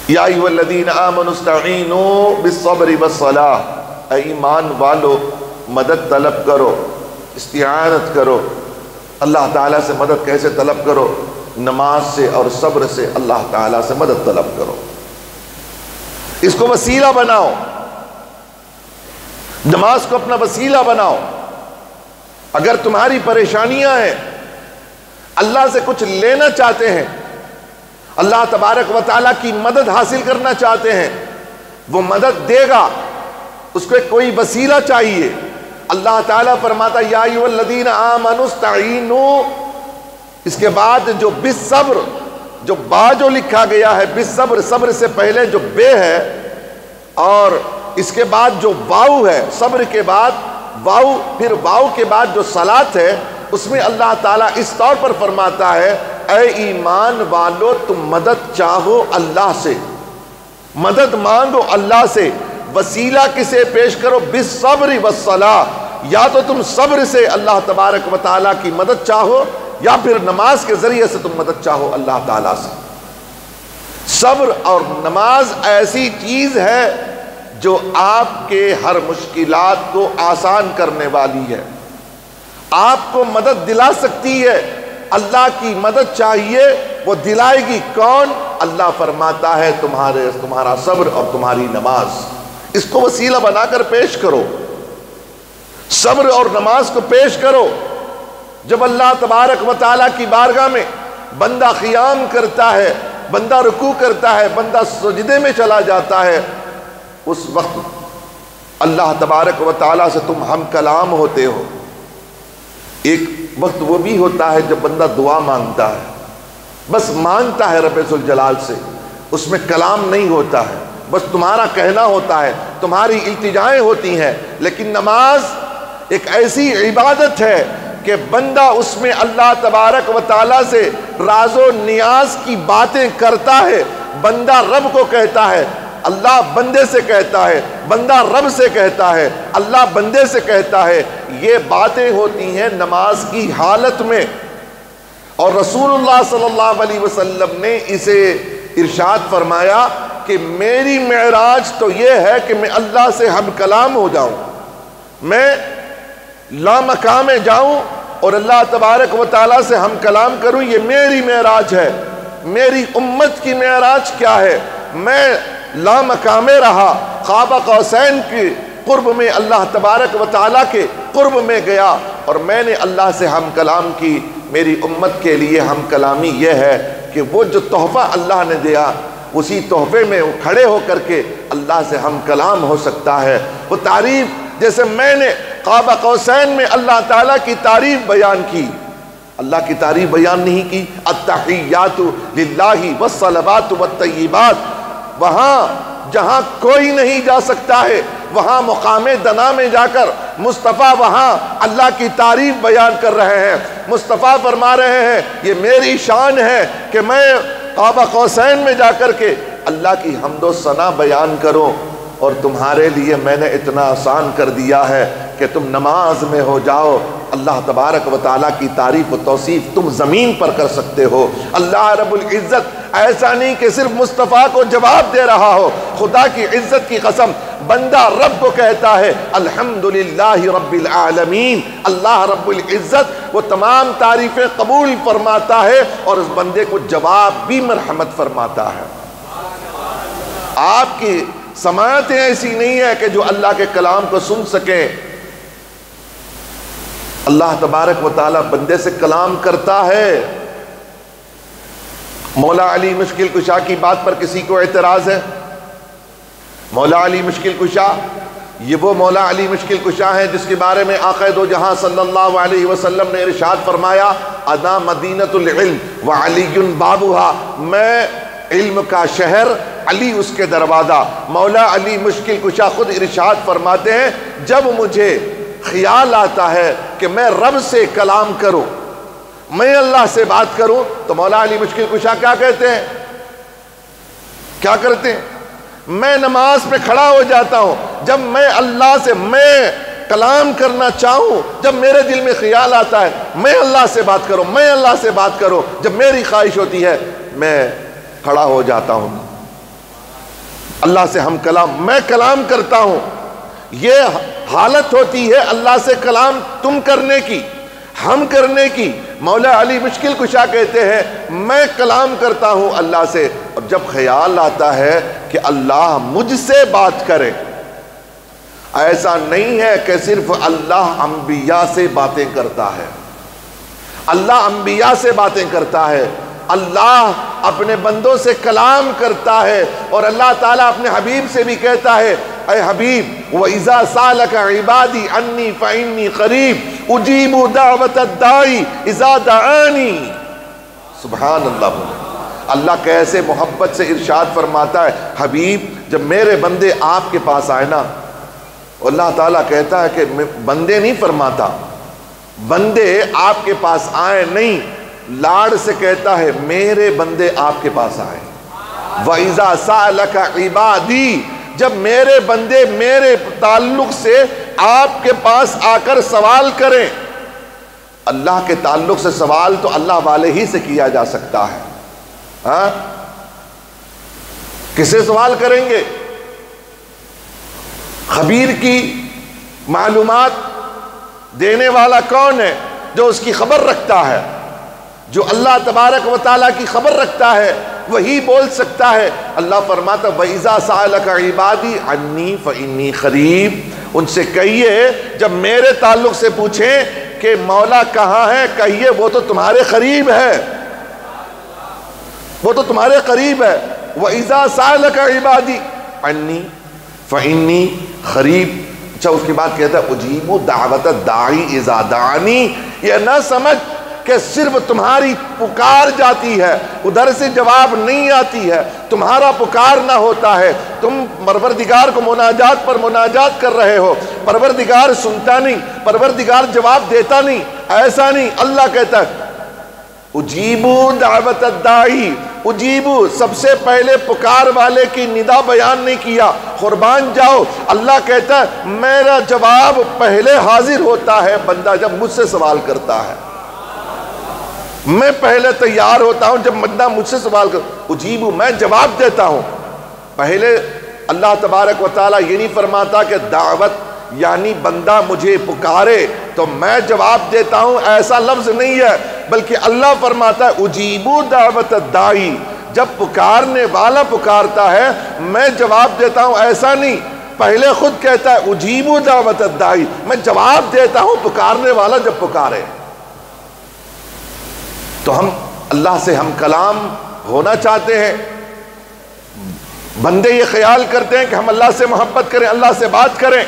یا ایھا الذین آمنوا استعینوا بالصبر والصلاۃ، اے ایمان والو مدد طلب کرو، استعانت کرو۔ اللہ تعالیٰ سے مدد کیسے طلب کرو؟ نماز سے اور صبر سے اللہ تعالیٰ سے مدد طلب کرو، اس کو وسیلہ بناؤ، نماز کو اپنا وسیلہ بناؤ۔ اگر تمہاری پریشانیاں ہیں، اللہ سے کچھ لینا چاہتے ہیں، اللہ تبارک و تعالیٰ کی مدد حاصل کرنا چاہتے ہیں، وہ مدد دے گا، اس کو کوئی وسیلہ چاہیے۔ اللہ تعالیٰ فرماتا یا ایھا الذین آمنوا استعینوا، اس کے بعد جو بالصبر، جو با جو لکھا گیا ہے بالصبر، صبر سے پہلے جو بے ہے، اور اس کے بعد جو واو ہے، صبر کے بعد واو، پھر واو کے بعد جو صلاۃ ہے، اس میں اللہ تعالیٰ اس طور پر فرماتا ہے اے ایمان والو تم مدد چاہو اللہ سے، مدد مانگو اللہ سے، وسیلہ کسے پیش کرو؟ بالصبر والصلاۃ، یا تو تم صبر سے اللہ تبارک و تعالیٰ کی مدد چاہو، یا پھر نماز کے ذریعے سے تم مدد چاہو اللہ تعالیٰ سے۔ صبر اور نماز ایسی چیز ہے جو آپ کے ہر مشکلات کو آسان کرنے والی ہے، آپ کو مدد دلا سکتی ہے۔ اللہ کی مدد چاہیے، وہ دلائے گی کون؟ اللہ فرماتا ہے تمہارا صبر اور تمہاری نماز، اس کو وسیلہ بنا کر پیش کرو، صبر اور نماز کو پیش کرو۔ جب اللہ تبارک و تعالیٰ کی بارگاہ میں بندہ قیام کرتا ہے، بندہ رکوع کرتا ہے، بندہ سجدے میں چلا جاتا ہے، اس وقت اللہ تبارک و تعالیٰ سے تم ہم کلام ہوتے ہو۔ ایک وقت وہ بھی ہوتا ہے جب بندہ دعا مانگتا ہے، بس مانگتا ہے رب ذوالجلال سے، اس میں کلام نہیں ہوتا ہے، بس تمہارا کہنا ہوتا ہے، تمہاری التجائیں ہوتی ہیں۔ لیکن نماز ایک ایسی عبادت ہے کہ بندہ اس میں اللہ تبارک و تعالیٰ سے راز و نیاز کی باتیں کرتا ہے، بندہ رب کو کہتا ہے، اللہ بندے سے کہتا ہے، بندہ رب سے کہتا ہے، اللہ بندے سے کہتا ہے، یہ باتیں ہوتی ہیں نماز کی حالت میں۔ اور رسول اللہ صلی اللہ علیہ وسلم نے اسے ارشاد فرمایا کہ میری معراج تو یہ ہے کہ میں اللہ سے ہم کلام ہو جاؤں، میں لامقام جاؤں اور اللہ تبارک و تعالیٰ سے ہم کلام کروں، یہ میری معراج ہے۔ میری امت کی معراج کیا ہے؟ میں لامقام رہا، قاب قوسین کے قرب میں اللہ تبارک و تعالیٰ کے قرب میں گیا اور میں نے اللہ سے ہم کلام کی۔ میری امت کے لیے ہم کلامی یہ ہے کہ وہ جو تحفہ اللہ نے دیا، اسی تحفے میں وہ کھڑے ہو کر کے اللہ سے ہم کلام ہو سکتا ہے۔ وہ تعریف جیسے میں نے قاب قوسین میں اللہ تعالیٰ کی تعریف بیان کی، اللہ کی تعریف بیان نہیں کی، التحیات للہ والصلوات والطیبات، وہاں جہاں کوئی نہیں جا سکتا ہے، وہاں مقام دنا میں جا کر مصطفیٰ وہاں اللہ کی تعریف بیان کر رہے ہیں۔ مصطفیٰ فرما رہے ہیں یہ میری شان ہے کہ میں قاب قوسین میں جا کر کے اللہ کی حمد و ثنا بیان کروں، اور تمہارے لیے میں نے اتنا آسان کر دیا ہے کہ تم نماز میں ہو جاؤ، اللہ تبارک و تعالیٰ کی تعریف و توصیف تم زمین پر کر سکتے ہو۔ اللہ رب العزت ایسا نہیں کہ صرف مصطفیٰ کو جواب دے رہا ہو، خدا کی عزت کی قسم بندہ رب کو کہتا ہے الحمدللہ رب العالمین، اللہ رب العزت وہ تمام تعریفیں قبول فرماتا ہے اور اس بندے کو جواب بھی مرحمت فرماتا ہے۔ آپ کی سماعتیں ایسی نہیں ہے کہ جو اللہ کے کلام کو سن سکیں، اللہ تبارک و تعالیٰ بندے سے کلام کرتا ہے۔ مولا علی مشکل کشا کی بات پر کسی کو اعتراض ہے؟ مولا علی مشکل کشا، یہ وہ مولا علی مشکل کشا ہے جس کے بارے میں آقا دو جہاں صلی اللہ علیہ وسلم نے ارشاد فرمایا انا مدینۃ العلم وعلی بابھا، میں علم کا شہر، علی اس کے دروازہ۔ مولا علی مشکل کشا خود ارشاد فرماتے ہیں جب مجھے خیال آتا ہے کہ میں رب سے کلام کروں، میں اللہ سے بات کروں، تو مولا علی مشکل کشا کیا کہتے ہیں؟ کیا کرتے ہیں؟ میں نماز پہ کھڑا ہو جاتا ہوں، جب میں اللہ سے میں کلام کرنا چاہوں، جب میرے دل میں خیال آتا ہے میں اللہ سے بات کروں، میں اللہ سے بات کروں، جب میری خواہش ہوتی ہے میں کھڑا ہو جاتا ہوں۔ اللہ سے ہم کلام، میں کلام کرتا ہوں، یہ حالت ہوتی ہے اللہ سے کلام تم کرنے کی، ہم کرنے کی۔ مولا علی مشکل کشا کہتے ہیں میں کلام کرتا ہوں اللہ سے، اور جب خیال آتا ہے کہ اللہ مجھ سے بات کرے، ایسا نہیں ہے کہ صرف اللہ انبیاء سے باتیں کرتا ہے، اللہ انبیاء سے باتیں کرتا ہے، اللہ اپنے بندوں سے کلام کرتا ہے، اور اللہ تعالیٰ اپنے حبیب سے بھی کہتا ہے اے حبیب وَإِذَا سَأَلَكَ عِبَادِي عَنِّي فَإِنِّي قَرِيبٌ أُجِيبُ دَعْوَةَ الدَّاعِ إِذَا دَعَانِي۔ سبحان اللہ، اللہ کیسے محبت سے ارشاد فرماتا ہے حبیب جب میرے بندے آپ کے پاس آئے نا، اللہ تعالیٰ کہتا ہے کہ بندے نہیں فرماتا، بندے آپ کے پاس آئے نہیں، لاڑ سے کہتا ہے میرے بندے آپ کے پاس آئے۔ وَإِذَا سَأَلَكَ عِبَادِي، جب میرے بندے میرے تعلق سے آپ کے پاس آ کر سوال کریں، اللہ کے تعلق سے سوال تو اللہ والے ہی سے کیا جا سکتا ہے، ہاں کسے سوال کریں گے؟ خبیر کی معلومات دینے والا کون ہے؟ جو اس کی خبر رکھتا ہے، جو اللہ تبارک و تعالیٰ کی خبر رکھتا ہے وہی بول سکتا ہے۔ اللہ فرماتا وَإِذَا سَأَلَكَ عِبَادِي عَنِّي فَإِنِّي قَرِيبٌ، ان سے کہیے جب میرے تعلق سے پوچھیں کہ مولا کہاں ہے، کہیے وہ تو تمہارے قریب ہے، وہ تو تمہارے قریب ہے۔ وَإِذَا سَأَلَكَ عِبَادِي عَنِّي فَإِنِّي قَرِيبٌ۔ اچھا اس کے بعد کہتا ہے اجیبو دعوت الداعی اذا دعانی، یہ نہ سمجھ کہ صرف تمہاری پکار جاتی ہے، ادھر سے جواب نہیں آتی ہے، تمہارا پکار نہ ہوتا ہے، تم پروردگار کو مناجات پر مناجات کر رہے ہو، پروردگار سنتا نہیں، پروردگار جواب دیتا نہیں، ایسا نہیں۔ اللہ کہتا ہے اجیبو دعوت الداعی، اجیبو سب سے پہلے پکار والے کی ندا بیان نہیں کیا، قربان جاؤ۔ اللہ کہتا ہے میرا جواب پہلے حاضر ہوتا ہے بندہ جب مجھ سے سوال کرتا ہے، میں پہلے تیار ہوتا ہوں جب بندہ مجھ سے سوال کرتا، اجیبو میں جواب دیتا ہوں۔ پہلے اللہ تبارک و تعالیٰ یہ نہیں فرماتا کہ دعوت یعنی بندہ مجھے پکارے تو میں جواب دیتا ہوں، ایسا لفظ نہیں ہے، بلکہ اللہ فرماتا ہے اجیبو دعوت الداعی، جب پکارنے والا پکارتا ہے میں جواب دیتا ہوں، ایسا نہیں۔ پہلے خود کہتا ہے اجیبو دعوت الداعی، میں جواب دیتا ہوں پکارنے والا جب پکارے۔ تو ہم اللہ سے ہم کلام ہونا چاہتے ہیں، بندے یہ خیال کرتے ہیں کہ ہم اللہ سے محبت کریں، اللہ سے بات کریں،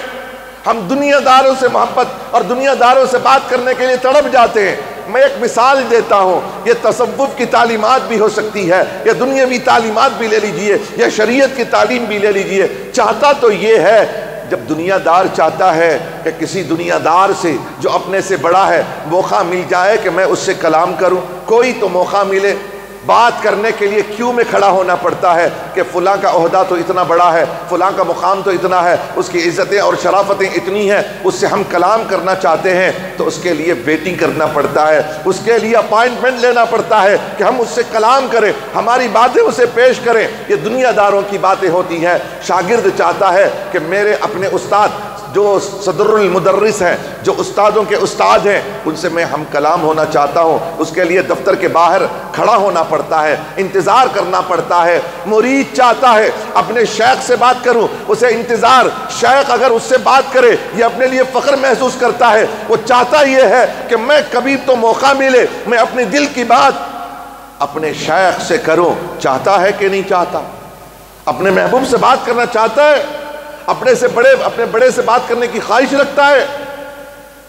ہم دنیا داروں سے محبت اور دنیا داروں سے بات کرنے کے لیے تڑپ جاتے ہیں۔ میں ایک مثال دیتا ہوں، یہ تصوف کی تعلیمات بھی ہو سکتی ہے، یا دنیاوی تعلیمات بھی لے لیجئے، یا شریعت کی تعلیم بھی لے لیجئے۔ چاہتا تو یہ ہے، جب دنیا دار چاہتا ہے کہ کسی دنیا دار سے جو اپنے سے بڑا ہے موقع مل جائے کہ میں اس سے کلام کروں، کوئی تو موقع ملے، بات کرنے کے لیے کیوں میں کھڑا ہونا پڑتا ہے کہ فلاں کا عہدہ تو اتنا بڑا ہے، فلاں کا مقام تو اتنا ہے، اس کی عزتیں اور شرافتیں اتنی ہیں، اس سے ہم کلام کرنا چاہتے ہیں تو اس کے لیے ویٹنگ کرنا پڑتا ہے، اس کے لیے اپائنٹمنٹ لینا پڑتا ہے کہ ہم اس سے کلام کریں، ہماری باتیں اسے پیش کریں۔ یہ دنیا داروں کی باتیں ہوتی ہیں۔ شاگرد چاہتا ہے کہ میرے اپنے استاد جو صدر المدرس ہیں، جو استادوں کے استاد ہیں، ان سے میں ہم کلام ہونا چاہتا ہوں، اس کے لیے دفتر کے باہر کھڑا ہونا پڑتا ہے، انتظار کرنا پڑتا ہے۔ مرید چاہتا ہے اپنے شیخ سے بات کروں، اسے انتظار، شیخ اگر اس سے بات کرے یہ اپنے لیے فخر محسوس کرتا ہے، وہ چاہتا یہ ہے کہ میں کبھی تو موقع ملے میں اپنے دل کی بات اپنے شیخ سے کروں۔ چاہتا ہے کہ نہیں چاہتا؟ اپنے محبوب سے بات کرنا چاہتا ہے، اپنے بڑے سے بات کرنے کی خواہش رکھتا ہے،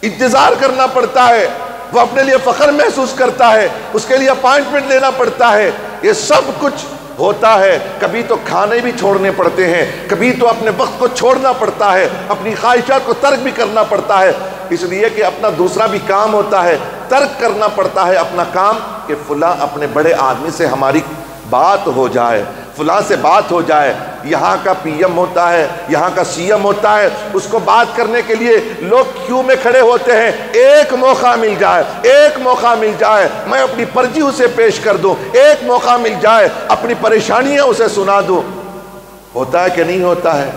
انتظار کرنا پڑتا ہے، وہ اپنے لیے فخر محسوس کرتا ہے، اس کے لیے اپائنٹمنٹ لینا پڑتا ہے۔ یہ سب کچھ ہوتا ہے، کبھی تو کھانے بھی چھوڑنے پڑتے ہیں، کبھی تو اپنے وقت کو چھوڑنا پڑتا ہے، اپنی خواہشات کو ترک بھی کرنا پڑتا ہے، اس لیے کہ اپنا دوسرا بھی کام ہوتا ہے، ترک کرنا پڑتا ہے اپنا کام کہ فلاں اپنے بڑے آدمی سے ہماری بات ہو جائے، فلاں سے بات ہو جائے۔ یہاں کا پی ایم ہوتا ہے، یہاں کا سی ایم ہوتا ہے، اس کو بات کرنے کے لیے لوگ کیوں میں کھڑے ہوتے ہیں۔ ایک موقع مل جائے، ایک موقع مل جائے میں اپنی پرچی اسے پیش کر دوں، ایک موقع مل جائے اپنی پریشانیاں اسے سنا دوں۔ ہوتا ہے کہ نہیں ہوتا ہے؟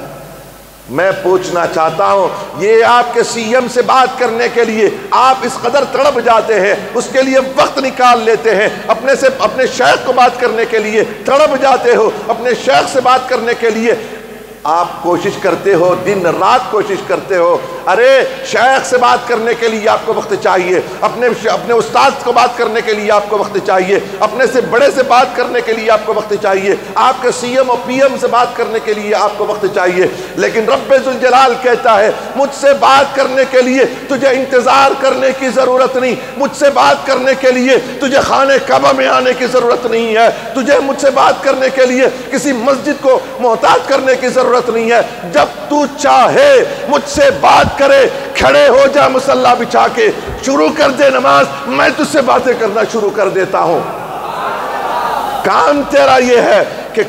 میں پوچھنا چاہتا ہوں، یہ آپ کے سی ایم سے بات کرنے کے لیے آپ اس قدر تڑپ جاتے ہیں، اس کے لیے وقت نکال لیتے ہیں، اپنے شیخ کو بات کرنے کے لیے تڑپ جاتے ہو، اپنے شیخ سے بات کرنے کے لیے آپ کوشش کرتے ہو، دن رات کوشش کرتے ہو۔ ارے شیخ سے بات کرنے کے لیے آپ کو وقت چاہیے، اپنے استاد کو بات کرنے کے لیے آپ کو وقت چاہیے، اپنے سے بڑے سے بات کرنے کے لیے آپ کو وقت چاہیے، آپ کے سی ایم اور پی ایم سے بات کرنے کے لیے آپ کو وقت چاہیے، لیکن رب ذوالجلال کہتا ہے مجھ سے بات کرنے کے لیے تجھے انتظار کرنے کی ضرورت نہیں، مجھ سے بات کرنے کے لیے تجھے خانہ کعبہ میں آنے کی ضرورت نہیں ہے، تجھے مجھ سے بات کرنے کے لیے کسی مسجد کو محتاج کرنے کی ضرورت نہیں ہے۔ جب تو چاہے مجھ سے بات کرے، کھڑے ہو جا مصلی بچھا کے، شروع کر دے نماز، میں تجھ سے باتیں کرنا شروع کر دیتا ہوں۔ کام تیرا یہ ہے کہ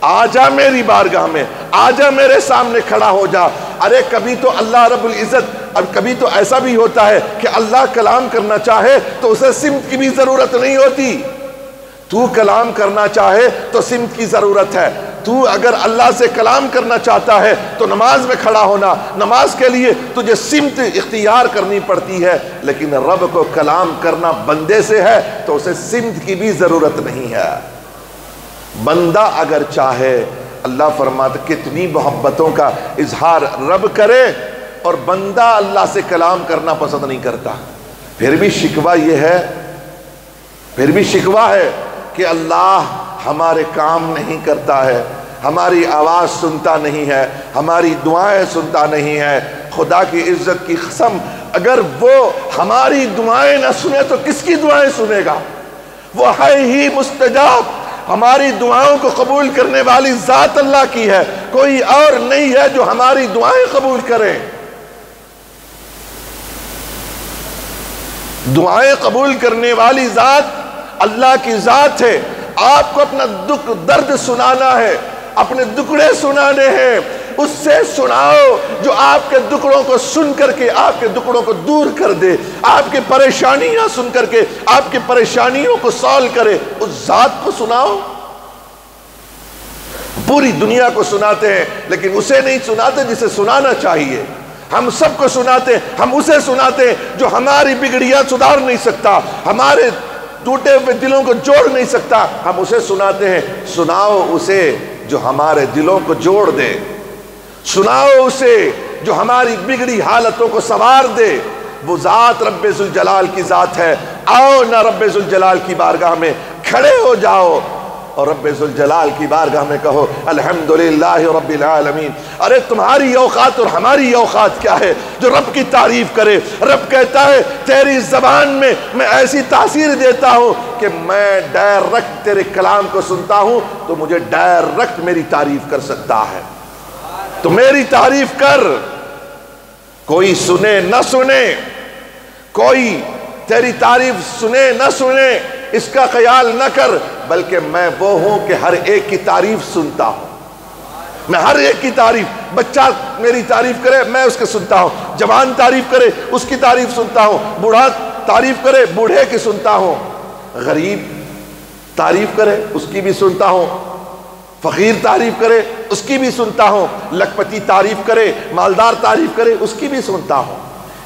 آجا میری بارگاہ میں، آجا میرے سامنے کھڑا ہو جا۔ ارے کبھی تو اللہ رب العزت، اب کبھی تو ایسا بھی ہوتا ہے کہ اللہ کلام کرنا چاہے تو اسے سمت کی بھی ضرورت نہیں ہوتی۔ تو کلام کرنا چاہے تو سمت کی ضرورت ہے۔ تو اگر اللہ سے کلام کرنا چاہتا ہے تو نماز میں کھڑا ہونا، نماز کے لیے تجھے سمت اختیار کرنی پڑتی ہے، لیکن رب کو کلام کرنا بندے سے ہے تو اسے سمت کی بھی ضرورت نہیں ہے۔ بندہ اگر چاہے، اللہ فرماتا کتنی محبتوں کا اظہار رب کرے اور بندہ اللہ سے کلام کرنا پسند نہیں کرتا۔ پھر بھی شکوہ ہے کہ اللہ ہمارے کام نہیں کرتا ہے، ہماری آواز سنتا نہیں ہے، ہماری دعائیں سنتا نہیں ہے۔ خدا کی عزت کی قسم، اگر وہ ہماری دعائیں نہ سنے تو کس کی دعائیں سنے گا؟ وہ ہے ہی مستجاب، ہماری دعاؤں کو قبول کرنے والی ذات اللہ کی ہے، کوئی اور نہیں ہے جو ہماری دعائیں قبول کرے۔ دعائیں قبول کرنے والی ذات اللہ کی ذات ہے۔ آپ کو اپنا دکھ درد سنانا ہے، اپنے دکڑے سنانے ہیں، اس سے سناؤ جو آپ کے دکڑوں کو سن کر کے آپ کے دکڑوں کو دور کر دے، آپ کی پریشانیاں سن کر کے آپ کی پریشانیوں کو سالو کرے، اس ذات کو سناؤ۔ پوری دنیا کو سناتے ہیں لیکن اسے نہیں سناتے جسے سنانا چاہیے۔ ہم سب کو سناتے ہیں، ہم اسے سناتے ہیں جو ہماری بگڑیاں سدھار نہیں سکتا، ہمارے ٹوٹے ہوئے دلوں کو جوڑ نہیں سکتا، ہم اسے سناتے ہیں۔ سناؤ اسے جو ہمارے دلوں کو جوڑ دے، سناؤ اسے جو ہماری بگڑی حالتوں کو سنوار دے۔ وہ ذات رب ذوالجلال کی ذات ہے۔ آؤ نہ رب ذوالجلال کی بارگاہ میں کھڑے ہو جاؤ اور رب ذوالجلال کی بارگاہ میں کہو الحمدللہ رب العالمین۔ ارے تمہاری اوقات اور ہماری اوقات کیا ہے جو رب کی تعریف کرے؟ رب کہتا ہے تیری زبان میں میں ایسی تاثیر دیتا ہوں کہ میں ڈائریکٹ تیرے کلام کو سنتا ہوں تو مجھے ڈائریکٹ میری تعریف کر سکتا ہے، تو میری تعریف کر۔ کوئی سنے نہ سنے، کوئی تیری تعریف سنے نہ سنے، اس کا خیال نہ کر، بلکہ میں وہ ہوں کہ ہر ایک کی تعریف سنتا ہوں۔ میں ہر ایک کی تعریف، بچہ میری تعریف کرے میں اس کے سنتا ہوں، جوان تعریف کرے اس کی تعریف سنتا ہوں، بوڑھا تعریف کرے بوڑھے کی سنتا ہوں، غریب تعریف کرے اس کی بھی سنتا ہوں، فقیر تعریف کرے اس کی بھی سنتا ہوں، لکھپتی تعریف کرے مالدار تعریف کرے اس کی بھی سنتا ہوں۔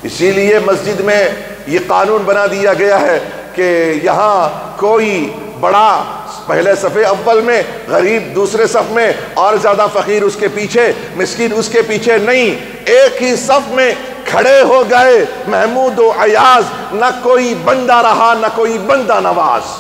اسی لیے مسجد میں یہ قانون بنا دیا گیا ہے کہ یہاں کوئی بڑا پہلے صف اول میں، غریب دوسرے صف میں، اور زیادہ فقیر اس کے پیچھے، مسکین اس کے پیچھے نہیں، ایک ہی صف میں کھڑے ہو گئے محمود و ایاز، نہ کوئی بندہ رہا نہ کوئی بندہ نواز۔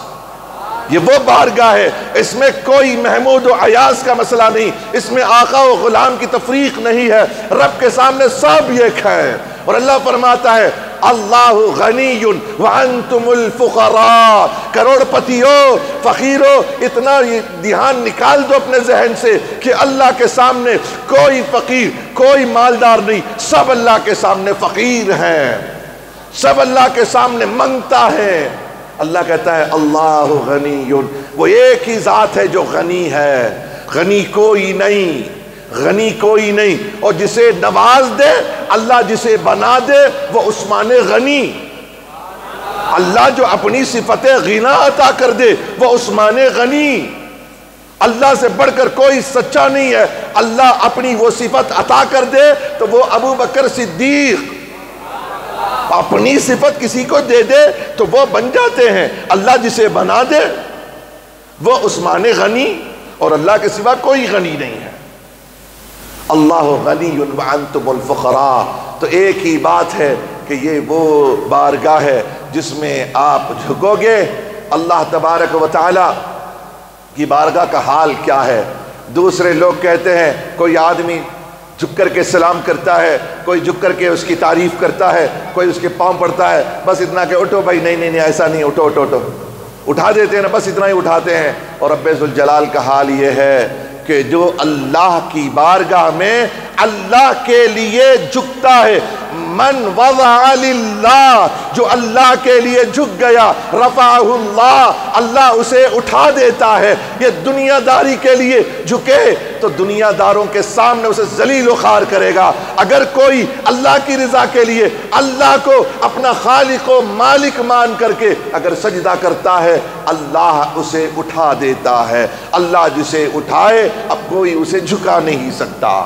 یہ وہ بارگاہ ہے، اس میں کوئی محمود و ایاز کا مسئلہ نہیں، اس میں آقا و غلام کی تفریق نہیں ہے، رب کے سامنے سب ایک ہے۔ اور اللہ فرماتا ہے اللہ غنی وانتم الفقراء، کروڑ پتیوں فقیروں، اتنا دھیان نکال دو اپنے ذہن سے کہ اللہ کے سامنے کوئی فقیر کوئی مالدار نہیں، سب اللہ کے سامنے فقیر ہیں، سب اللہ کے سامنے منگتا ہے۔ اللہ کہتا ہے اللہ غنی، وہ ایک ہی ذات ہے جو غنی ہے، غنی کوئی نہیں، غنی کوئی نہیں۔ اور جسے نواز دے اللہ، جسے بنا دے وہ عثمان غنی، اللہ جو اپنی صفت غنا عطا کر دے وہ عثمان غنی۔ اللہ سے بڑھ کر کوئی سچا نہیں ہے۔ اللہ اپنی وہ صفت عطا کر دے تو وہ ابو بکر صدیق، اپنی صفت کسی کو دے دے تو وہ بن جاتے ہیں۔ اللہ جسے بنا دے وہ عثمان غنی، اور اللہ کے سوا کوئی غنی نہیں ہے۔ اللہ غنی وانتم الفقراء، تو ایک ہی بات ہے کہ یہ وہ بارگاہ ہے جس میں آپ جھکو گے۔ اللہ تبارک و تعالی کی بارگاہ کا حال کیا ہے؟ دوسرے لوگ کہتے ہیں کوئی آدمی جھک کر کے سلام کرتا ہے، کوئی جھک کر کے اس کی تعریف کرتا ہے، کوئی اس کے پاؤں پڑتا ہے، بس اتنا کہ اٹھو بھائی، نہیں نہیں نہیں ایسا نہیں، اٹھو اٹھو اٹھو، اٹھا دیتے ہیں نا، بس اتنا ہی اٹھاتے ہیں۔ اور رب ذوالجلال کا حال یہ ہے کہ جو اللہ کی بارگاہ میں اللہ کے لیے جھکتا ہے، من وضع للہ، جو اللہ کے لیے جھک گیا، رفعہ اللہ، اللہ اسے اٹھا دیتا ہے۔ یہ دنیا داری کے لیے جھکے تو دنیا داروں کے سامنے اسے ذلیل و خوار کرے گا۔ اگر کوئی اللہ کی رضا کے لیے اللہ کو اپنا خالق و مالک مان کر کے اگر سجدہ کرتا ہے، اللہ اسے اٹھا دیتا ہے۔ اللہ جسے اٹھائے اب کوئی اسے جھکا نہیں سکتا،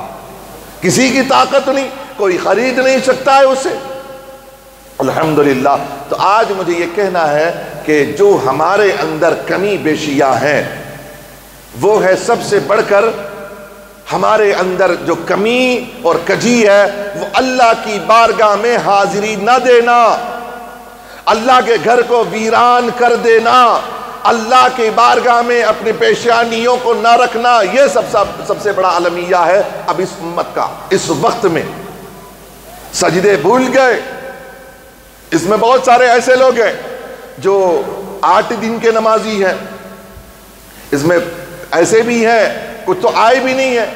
کسی کی طاقت نہیں، کوئی خرید نہیں سکتا ہے اسے۔ الحمدللہ۔ تو آج مجھے یہ کہنا ہے کہ جو ہمارے اندر کمی بیشیاں ہیں وہ ہے سب سے بڑھ کر ہمارے اندر جو کمی اور کجی ہے وہ اللہ کی بارگاہ میں حاضری نہ دینا، اللہ کے گھر کو ویران کر دینا، اللہ کی بارگاہ میں اپنی پیشانیوں کو نہ رکھنا۔ یہ سب سے بڑا المیہ ہے اب اس امت کا۔ اس وقت میں سجدے بھول گئے۔ اس میں بہت سارے ایسے لوگ ہیں جو 8 دن کے نمازی ہیں، اس میں ایسے بھی ہیں کچھ تو آئے بھی نہیں ہیں،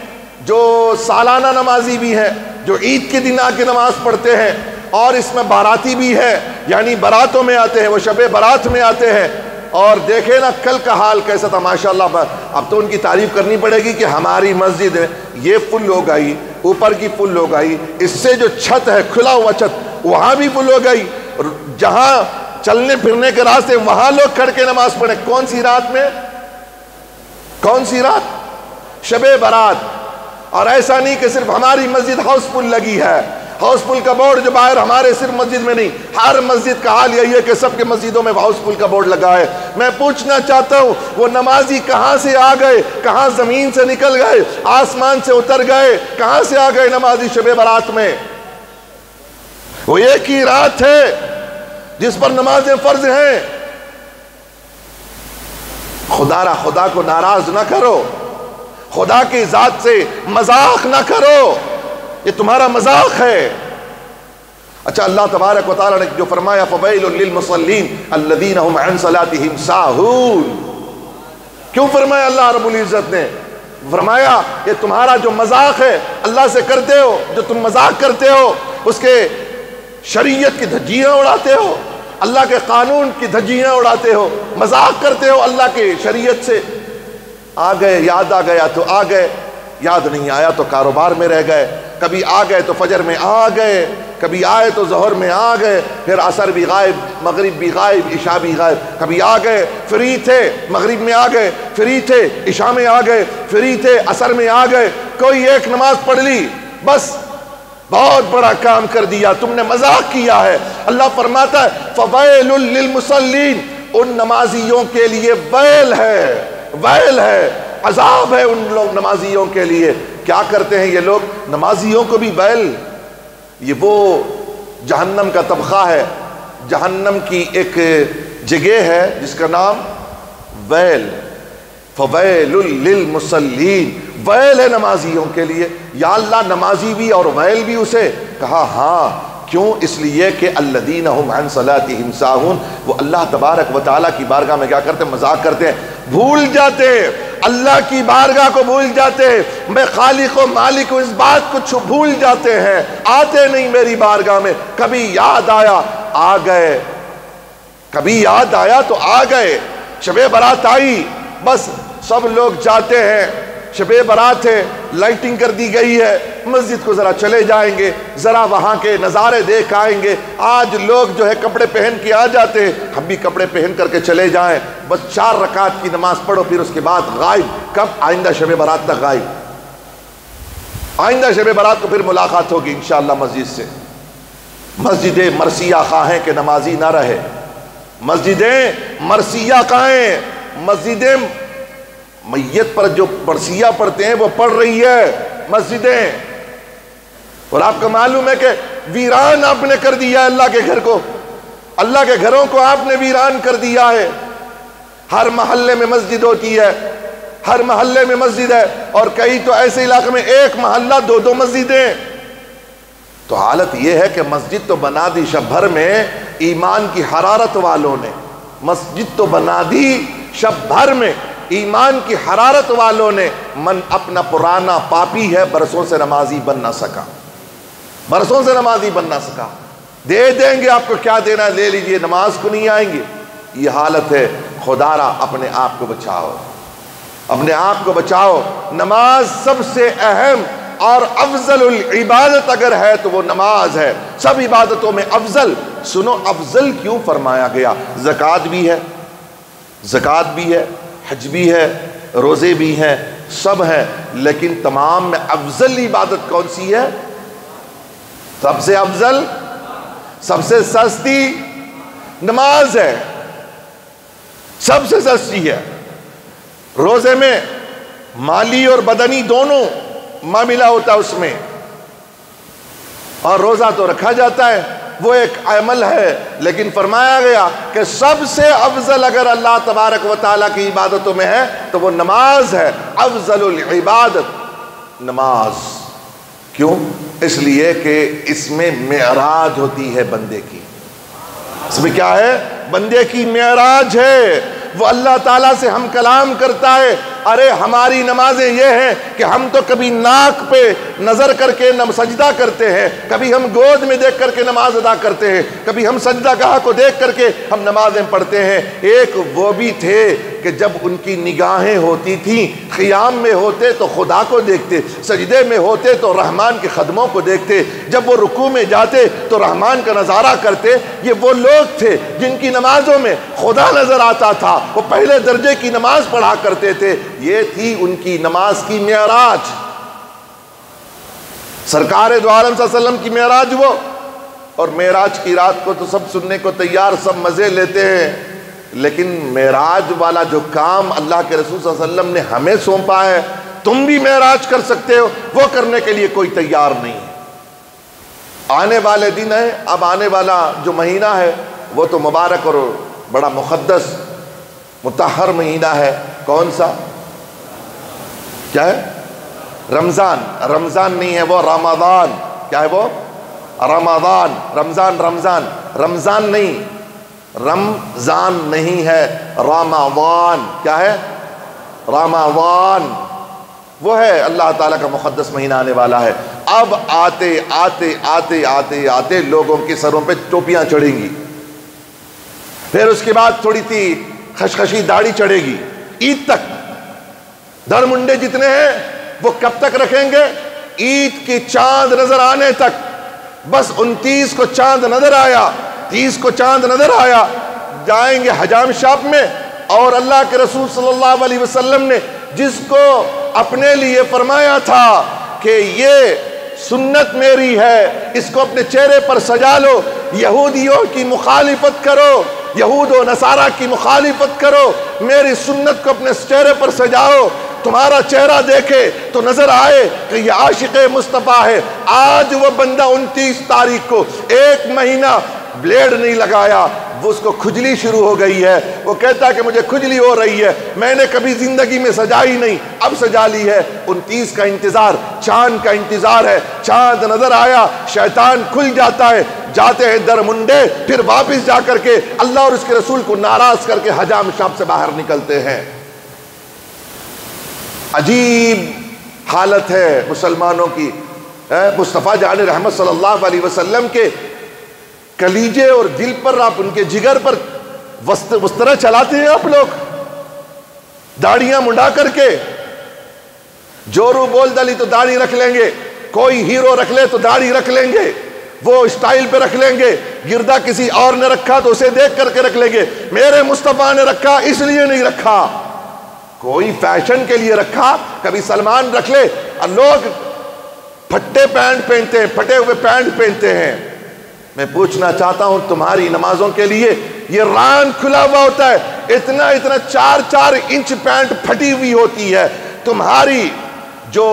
جو سالانہ نمازی بھی ہیں، جو عید کے دن آ کے نماز پڑھتے ہیں، اور اس میں باراتی بھی ہے، یعنی براتوں میں آتے ہیں، وہ شب برات میں آتے ہیں۔ اور دیکھیں نا کل کا حال کیسا تھا، ماشاءاللہ۔ اب تو ان کی تعریف کرنی پڑے گی کہ ہماری مسجد ہے یہ فل ہو گئی، اوپر کی فل ہو گئی، اس سے جو چھت ہے کھلا ہوا چھت وہاں بھی فل ہو گئی، جہاں چلنے پھرنے کے راستے وہاں لوگ کھڑ کے نماز پڑھیں۔ کون سی رات میں؟ کون سی رات؟ شب برات۔ اور ایسا نہیں کہ صرف ہماری مسجد ہاؤس فل لگی ہے، ہاؤس فل کا بورڈ جو باہر ہمارے صرف مسجد میں نہیں، ہر مسجد کا حال یہی ہے کہ سب کے مسجدوں میں ہاؤس فل کا بورڈ لگا ہے۔ میں پوچھنا چاہتا ہوں وہ نمازی کہاں سے آ گئے؟ کہاں زمین سے نکل گئے؟ آسمان سے اتر گئے؟ کہاں سے آ گئے نمازی شب برات میں؟ وہ ایک ہی رات ہے جس پر نمازیں فرض ہیں۔ خدا کو ناراض نہ کرو، خدا کی ذات سے مذاق نہ کرو، یہ تمہارا مذاق ہے۔ اچھا، اللہ تبارک و تعالیٰ نے جو فرمایا فَوَيْلٌ لِّلْمُصَلِّينَ الَّذِينَ هُمْ عَنْ صَلَاتِهِمْ سَاهُونَ، کیوں فرمایا اللہ رب العزت نے؟ فرمایا یہ تمہارا جو مذاق ہے اللہ سے کرتے ہو، جو تم مذاق کرتے ہو، اس کے شریعت کی دھجیاں اڑاتے ہو، اللہ کے قانون کی دھجیاں اڑاتے ہو، مذاق کرتے ہو اللہ کی شریعت سے۔ آ گئے، یاد آ گیا تو آ گئے، یاد نہیں آیا تو کاروبار میں رہ گئے، کبھی آ گئے تو فجر میں آ گئے، کبھی آئے تو ظہر میں آ گئے، پھر عصر بھی غائب، مغرب بھی غائب، عشاء بھی غائب، کبھی آ گئے فری تھے مغرب میں آ گئے، فری تھے عشاء میں آ گئے، فری تھے عصر میں آ گئے، کوئی ایک نماز پڑھ لی، بس بہت بڑا کام کر دیا، تم نے مذاق کیا ہے۔ اللہ فرماتا ہے فَوَيْلٌ لِّلْمُصَلِّينَ، ان نمازیوں کے لیے ویل ہے، ویل ہے، عذاب ہے ان لوگ نمازیوں کے لیے۔ کیا کرتے ہیں یہ لوگ؟ نمازیوں کو بھی ویل، یہ وہ جہنم کا طبقہ ہے، جہنم کی ایک جگہ ہے جس کا نام ویل، فَوَيْلٌ لِّلْمُصَلِّينَ، ویل ہے نمازیوں کے لیے۔ یا اللہ نمازی بھی اور ویل بھی اسے کہا؟ ہاں، کیوں؟ اس لیے کہ الذین هم عن صلاتهم ساہون، وہ اللہ تبارک و تعالیٰ کی بارگاہ میں کیا کرتے ہیں؟ مذاق کرتے ہیں، بھول جاتے ہیں، اللہ کی بارگاہ کو بھول جاتے ہیں، میں خالق و مالک ہوں اس بات کو بھول جاتے ہیں، آتے نہیں میری بارگاہ میں۔ کبھی یاد آیا آ گئے، کبھی یاد آیا تو آ گئے، شب برات آئی، بس سب لوگ جاتے ہیں شب برات ہے، لائٹنگ کر دی گئی ہے، مسجد کو ذرا چلے جائیں گے، ذرا وہاں کے نظارے دیکھ آئیں گے۔ آج لوگ جو ہے کپڑے پہن کے آ جاتے ہیں، ہم بھی کپڑے پہن کر کے چلے جائیں، بس 4 رکعت کی نماز پڑھو، پھر اس کے بعد غائب۔ کب؟ آئندہ شب برات تک غائب۔ آئندہ شب برات کو پھر ملاقات ہوگی انشاءاللہ مسجد سے۔ مسجدیں مرثیہ خواہیں کہ نمازی نہ رہے، مسجدیں مرثیہ خواہیں، مسجدیں میت پر جو مرثیہ پڑھتے ہیں وہ پڑھ رہی ہے مسجدیں۔ اور آپ کو معلوم ہے کہ ویران آپ نے کر دیا ہے اللہ کے گھر کو، اللہ کے گھروں کو آپ نے ویران کر دیا ہے۔ ہر محلے میں مسجد ہوتی ہے، ہر محلے میں مسجد ہے، اور کئی تو ایسے علاقے میں ایک محلہ 2 مسجدیں۔ تو حالت یہ ہے کہ مسجد تو بنا دی شب بھر میں ایمان کی حرارت والوں نے، مسجد تو بنا دی شب بھر میں ایمان کی حرارت والوں نے، من اپنا پرانا پاپی ہے، برسوں سے نمازی بن نہ سکا، برسوں سے نمازی بن نہ سکا۔ دے دیں گے آپ کو کیا دینا ہے لے لیجئے، نماز کو نہیں آئیں گے۔ یہ حالت ہے۔ خدا را اپنے آپ کو بچاؤ، اپنے آپ کو بچاؤ۔ نماز سب سے اہم اور افضل العبادت اگر ہے تو وہ نماز ہے، سب عبادتوں میں افضل۔ سنو افضل کیوں فرمایا گیا؟ زکوٰۃ بھی ہے، زکوٰۃ بھی ہے، حج بھی ہے، روزے بھی ہیں، سب ہیں، لیکن تمام میں افضل عبادت کون سی ہے؟ سب سے افضل، سب سے سستی نماز ہے، سب سے سستی ہے۔ روزے میں مالی اور بدنی دونوں معاملہ ہوتا ہے اس میں، اور روزہ تو رکھا جاتا ہے، وہ ایک عمل ہے، لیکن فرمایا گیا کہ سب سے افضل اگر اللہ تبارک و تعالیٰ کی عبادتوں میں ہے تو وہ نماز ہے۔ افضل العبادت نماز۔ کیوں؟ اس لیے کہ اس میں معراج ہوتی ہے بندے کی۔ اس میں کیا ہے؟ بندے کی معراج ہے، وہ اللہ تعالیٰ سے ہم کلام کرتا ہے۔ ارے ہماری نمازیں یہ ہیں کہ ہم تو کبھی ناک پہ نظر کر کے سجدہ کرتے ہیں، کبھی ہم گود میں دیکھ کر کے نماز ادا کرتے ہیں، کبھی ہم سجدہ گاہ کو دیکھ کر کے ہم نمازیں پڑھتے ہیں۔ ایک وہ بھی تھے کہ جب ان کی نگاہیں ہوتی تھیں، قیام میں ہوتے تو خدا کو دیکھتے، سجدے میں ہوتے تو رحمان کے قدموں کو دیکھتے، جب وہ رکوع میں جاتے تو رحمان کا نظارہ کرتے۔ یہ وہ لوگ تھے جن کی نمازوں میں خدا نظر آتا تھا، وہ پہلے درجے کی نماز پڑھا کرتے تھے۔ یہ تھی ان کی نماز کی معراج، سرکار دو عالم صلی اللہ علیہ وسلم کی معراج وہ۔ اور معراج کی رات کو تو سب سننے کو تیار، سب مزے لیتے ہیں، لیکن معراج والا جو کام اللہ کے رسول صلی اللہ علیہ وسلم نے ہمیں سونپا ہے، تم بھی معراج کر سکتے ہو، وہ کرنے کے لیے کوئی تیار نہیں ہے۔ آنے والے دن ہے، اب آنے والا جو مہینہ ہے وہ تو مبارک اور بڑا مقدس مطہر مہینہ ہے۔ کون سا؟ کیا ہے؟ رمضان۔ رمضان نہیں ہے وہ، رمضان۔ کیا ہے وہ؟ رمضان۔ رمضان، رمضان، رمضان نہیں، رمضان نہیں ہے، رمضان۔ کیا ہے؟ رمضان وہ ہے اللہ تعالیٰ کا مقدس مہینہ آنے والا ہے۔ اب آتے آتے آتے آتے آتے لوگوں کے سروں پہ ٹوپیاں چڑھیں گی، پھر اس کے بعد تھوڑی سی خشخشی داڑھی چڑھے گی، عید تک در منڈے جتنے ہیں وہ کب تک رکھیں گے؟ عید کی چاند نظر آنے تک۔ بس 29 کو چاند نظر آیا، 30 کو چاند نظر آیا، جائیں گے حجام شاپ میں، اور اللہ کے رسول صلی اللہ علیہ وسلم نے جس کو اپنے لیے فرمایا تھا کہ یہ سنت میری ہے، اس کو اپنے چہرے پر سجا لو، یہودیوں کی مخالفت کرو، یہود و نصارہ کی مخالفت کرو، میری سنت کو اپنے چہرے پر سجاؤ، تمہارا چہرہ دیکھے تو نظر آئے کہ یہ عاشق مصطفیٰ ہے۔ آج وہ بندہ 29 تاریخ کو 1 مہینہ بلیڈ نہیں لگایا، وہ اس کو کھجلی شروع ہو گئی ہے، وہ کہتا ہے کہ مجھے کھجلی ہو رہی ہے، میں نے کبھی زندگی میں سجائی نہیں، اب سجا لی ہے۔ 29 کا انتظار، چاند کا انتظار ہے، چاند نظر آیا، شیطان کھل جاتا ہے، جاتے ہیں در منڈے، پھر واپس جا کر کے اللہ اور اس کے رسول کو ناراض کر کے حجام شاپ سے باہر نکلتے ہیں۔ عجیب حالت ہے مسلمانوں کی۔ مصطفیٰ جان رحمت صلی اللہ علیہ وسلم کے کلیجے اور دل پر، آپ ان کے جگر پر وسترہ چلاتے ہیں آپ لوگ، داڑیاں منڈا کر کے، جورو بول دلی تو داڑھی رکھ لیں گے، کوئی ہیرو رکھ لے تو داڑھی رکھ لیں گے، وہ اسٹائل پہ رکھ لیں گے، گردہ کسی اور نے رکھا تو اسے دیکھ کر کے رکھ لیں گے، میرے مصطفیٰ نے رکھا اس لیے نہیں رکھا، کوئی فیشن کے لیے رکھا، کبھی سلمان رکھ لے۔ اور لوگ پھٹے پینٹ پہنتے ہیں، پھٹے ہوئے پینٹ پہنتے ہیں۔ میں پوچھنا چاہتا ہوں تمہاری نمازوں کے لیے یہ ران کھلا ہوا ہوتا ہے، اتنا 4 انچ پینٹ پھٹی ہوئی ہوتی ہے، تمہاری جو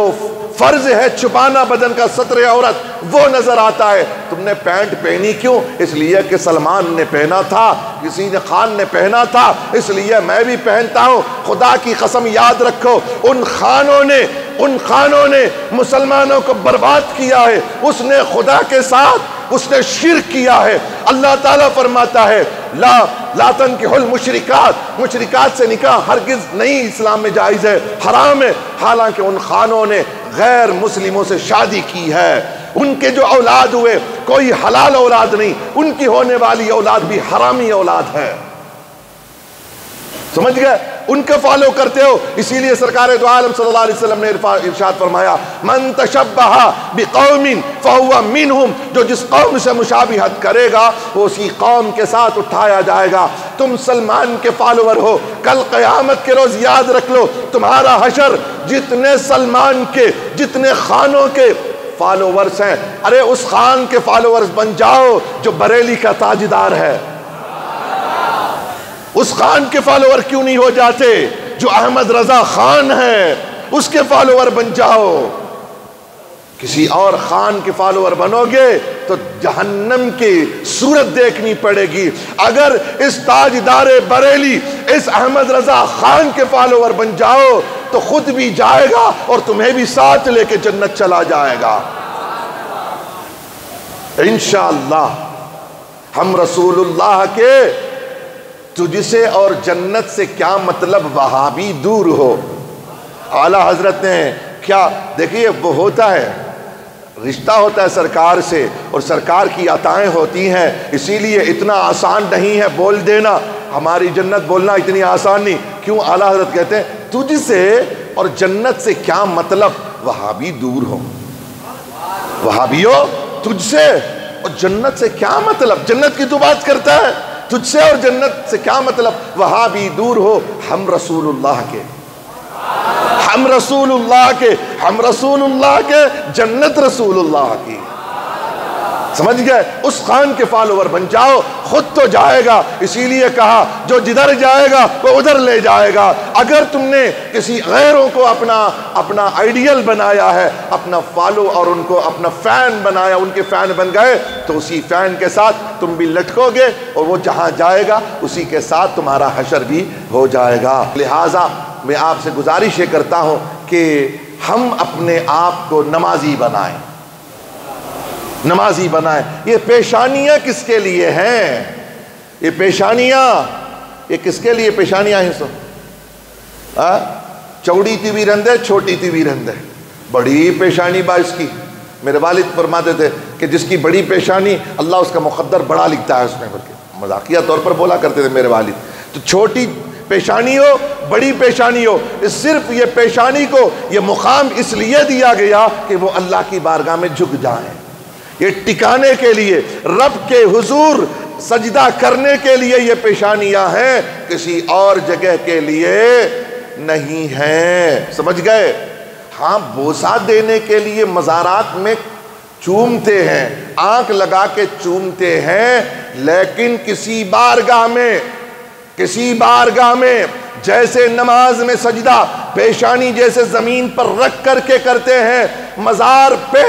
فرض ہے چھپانا بدن کا ستر عورت وہ نظر آتا ہے، تم نے پینٹ پہنی کیوں؟ اس لیے کہ سلمان نے پہنا تھا، کسی نے خان نے پہنا تھا، اس لیے میں بھی پہنتا ہوں۔ خدا کی قسم یاد رکھو، ان خانوں نے مسلمانوں کو برباد کیا ہے، اس نے خدا کے ساتھ اس نے شرک کیا ہے۔ اللہ تعالیٰ فرماتا ہے لا تنکحوا المشرکات، مشرکات سے نکاح ہرگز نہیں اسلام میں جائز ہے، حرام ہے، حالانکہ ان خانوں نے غیر مسلموں سے شادی کی ہے، ان کے جو اولاد ہوئے کوئی حلال اولاد نہیں، ان کی ہونے والی اولاد بھی حرامی اولاد ہے، سمجھ گئے؟ ان کے فالو کرتے ہو۔ اسی لیے سرکار دو عالم صلی اللہ علیہ وسلم نے ارشاد فرمایا من تشبہ بقوم فہو منہم، جو جس قوم سے مشابہت کرے گا وہ اسی قوم کے ساتھ اٹھایا جائے گا۔ تم سلمان کے فالوور ہو، کل قیامت کے روز یاد رکھ لو تمہارا حشر جتنے سلمان کے جتنے خانوں کے فالوورز ہیں، ارے اس خان کے فالوورز بن جاؤ جو بریلی کا تاجدار ہے، اس خان کے فالوور کیوں نہیں ہو جاتے جو احمد رضا خان ہے، اس کے فالوور بن جاؤ۔ کسی اور خان کے فالوور بنو گے تو جہنم کی صورت دیکھنی پڑے گی۔ اگر اس تاجدار بریلی اس احمد رضا خان کے فالوور بن جاؤ تو خود بھی جائے گا اور تمہیں بھی ساتھ لے کے جنت چلا جائے گا انشاءاللہ۔ ہم رسول اللہ کے تجھ سے اور جنت سے کیا مطلب، وہابی دور ہو۔ اعلیٰ حضرت نے کیا دیکھیے، وہ ہوتا ہے رشتہ ہوتا ہے سرکار سے اور سرکار کی عطائیں ہوتی ہیں، اسی لیے اتنا آسان نہیں ہے بول دینا ہماری جنت بولنا اتنی آسان نہیں۔ کیوں؟ اعلیٰ حضرت کہتے ہیں تجھ سے اور جنت سے کیا مطلب، وہابی دور ہو۔ وہابیو تجھ سے اور جنت سے کیا مطلب، جنت کی تو بات کرتا ہے، تجھ سے اور جنت سے کیا مطلب، وہابی دور ہو۔ ہم رسول اللہ کے، ہم رسول اللہ کے، ہم رسول اللہ کے، جنت رسول اللہ کی، سمجھ گئے؟ اس خان کے فالوور بن جاؤ، خود تو جائے گا، اسی لیے کہا جو جدھر جائے گا وہ ادھر لے جائے گا۔ اگر تم نے کسی غیروں کو اپنا آئیڈیل بنایا ہے، اپنا فالو اور ان کو اپنا فین بنایا، ان کے فین بن گئے تو اسی فین کے ساتھ تم بھی لٹکو گے اور وہ جہاں جائے گا اسی کے ساتھ تمہارا حشر بھی ہو جائے گا۔ لہٰذا میں آپ سے گزارش یہ کرتا ہوں کہ ہم اپنے آپ کو نمازی بنائیں، نمازی بنائیں۔ یہ پیشانیاں کس کے لیے ہیں؟ یہ پیشانیاں یہ کس کے لیے پیشانیاں ہیں؟ سو چوڑی تھی بھی رندے، چھوٹی تھی بھی رندے، بڑی پیشانی باعث کی۔ میرے والد فرماتے تھے کہ جس کی بڑی پیشانی اللہ اس کا مقدر بڑا لکھتا ہے اس میں، بلکہ مذاقیہ طور پر بولا کرتے تھے میرے والد۔ تو چھوٹی پیشانی ہو بڑی پیشانی ہو، صرف یہ پیشانی کو یہ مقام اس لیے دیا گیا کہ وہ اللہ کی بارگاہ میں جھک جائیں، یہ ٹکانے کے لیے، رب کے حضور سجدہ کرنے کے لیے یہ پیشانیاں ہیں، کسی اور جگہ کے لیے نہیں ہیں، سمجھ گئے؟ ہاں بوسہ دینے کے لیے مزارات میں چومتے ہیں، آنکھ لگا کے چومتے ہیں، لیکن کسی بارگاہ میں جیسے نماز میں سجدہ پیشانی جیسے زمین پر رکھ کر کے کرتے ہیں، مزار پہ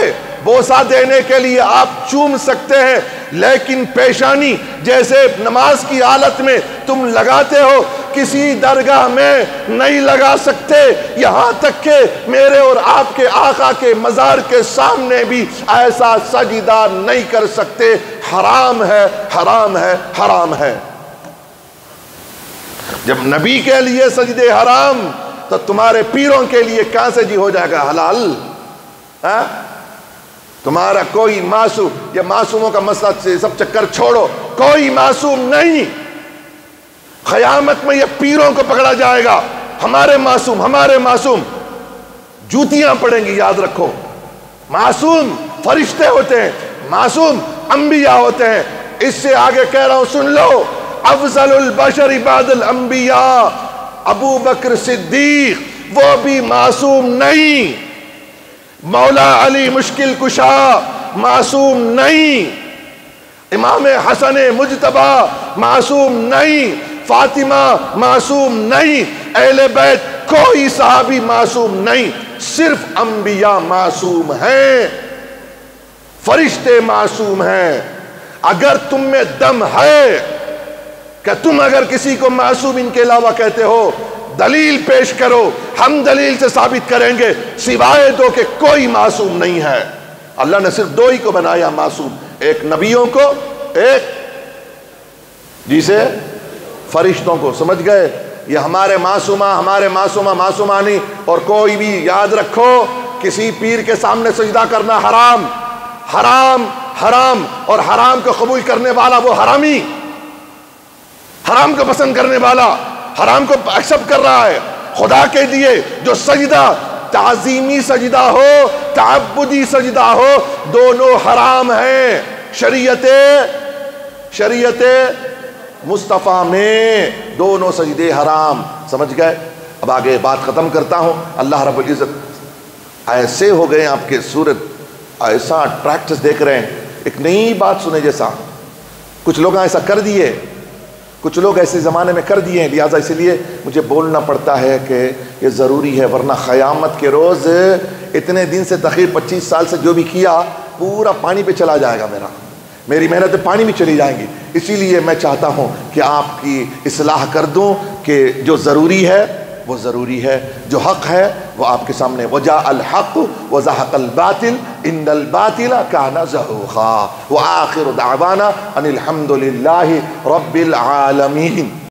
بوسہ دینے کے لیے آپ چوم سکتے ہیں، لیکن پیشانی جیسے نماز کی حالت میں تم لگاتے ہو کسی درگاہ میں نہیں لگا سکتے، یہاں تک کہ میرے اور آپ کے آقا کے مزار کے سامنے بھی ایسا سجدہ نہیں کر سکتے۔ حرام ہے، حرام ہے، حرام ہے۔ جب نبی کے لیے سجدے حرام تو تمہارے پیروں کے لیے کہاں سے جی ہو جائے گا حلال؟ تمہارا کوئی معصوم، یہ معصوموں کا مسئلہ سے سب چکر چھوڑو، کوئی معصوم نہیں۔ قیامت میں یہ پیروں کو پکڑا جائے گا، ہمارے معصوم جوتیاں پڑیں گی. یاد رکھو معصوم فرشتے ہوتے ہیں, معصوم انبیاء ہوتے ہیں. اس سے آگے کہہ رہا ہوں سن لو, افضل البشر بعد الانبیاء ابو بکر صدیق, وہ بھی معصوم نہیں. مولا علی مشکل کشا معصوم نہیں. امام حسن مجتبی معصوم نہیں. فاطمہ معصوم نہیں. اہل بیت کوئی صحابی معصوم نہیں. صرف انبیاء معصوم ہیں, فرشتے معصوم ہیں. اگر تم میں دم ہے کہ تم اگر کسی کو معصوم ان کے علاوہ کہتے ہو, دلیل پیش کرو, ہم دلیل سے ثابت کریں گے سوائے دو کہ کوئی معصوم نہیں ہے. اللہ نے صرف دو ہی کو بنایا معصوم, ایک نبیوں کو, ایک جسے فرشتوں کو. سمجھ گئے؟ یہ ہمارے معصومانی. اور کوئی بھی یاد رکھو, کسی پیر کے سامنے سجدہ کرنا حرام, حرام, حرام. اور حرام کو قبول کرنے والا وہ حرامی, حرام کو پسند کرنے والا حرام کو ایکسپٹ کر رہا ہے. خدا کے لیے جو سجدہ تعظیمی سجدہ ہو, تعبدی سجدہ ہو, دونوں حرام ہیں. شریعت مصطفیٰ میں دونوں سجدے حرام. سمجھ گئے؟ اب آگے بات ختم کرتا ہوں. اللہ رب العزت ایسے ہو گئے آپ کے صورت, ایسا اٹریکٹس دیکھ رہے ہیں, ایک نئی بات سنے جیسا. کچھ لوگ ایسا کر دیے, کچھ لوگ ایسے زمانے میں کر دیے ہیں, لہٰذا اس لیے مجھے بولنا پڑتا ہے کہ یہ ضروری ہے, ورنہ قیامت کے روز اتنے دن سے تقریباً 25 سال سے جو بھی کیا پورا پانی پہ چلا جائے گا. میری محنتیں پانی میں چلی جائیں گی. اسی لیے میں چاہتا ہوں کہ آپ کی اصلاح کر دوں کہ جو ضروری ہے وہ ضروری ہے, جو حق ہے وہ آپ کے سامنے. وجاء الحق وزهق الباطل ان الباطل كان زهوقا. وآخر دعوانا ان الحمد للہ رب العالمین.